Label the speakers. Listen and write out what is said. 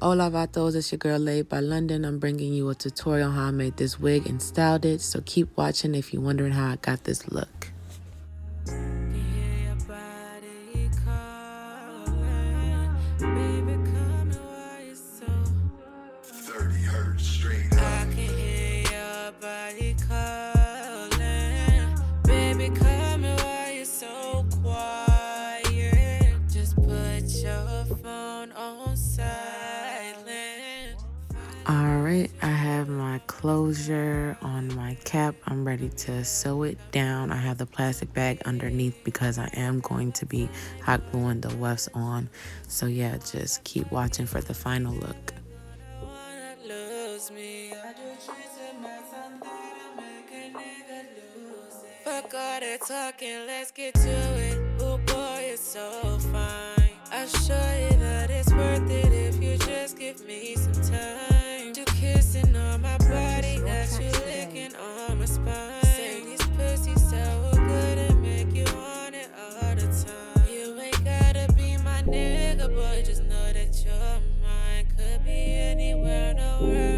Speaker 1: Hola vatos, it's your girl Laid by London. I'm bringing you a tutorial on how I made this wig and styled it, so keep watching if you're wondering how I got this look. Alright, I have my closure on my cap. I'm ready to sew it down. I have the plastic bag underneath because I am going to be hot gluing the wefts on. So yeah, just keep watching for the final look. Fuck all that talking, let's get to it. Ooh boy, it's so fine. I'll show you that it's worth it if you just give me some time. You kissing on my body, got you licking on my spine. Say these pussies so good and make you want it all the time. You ain't gotta be my nigga, boy, just know that you're mine. Could be anywhere in the world.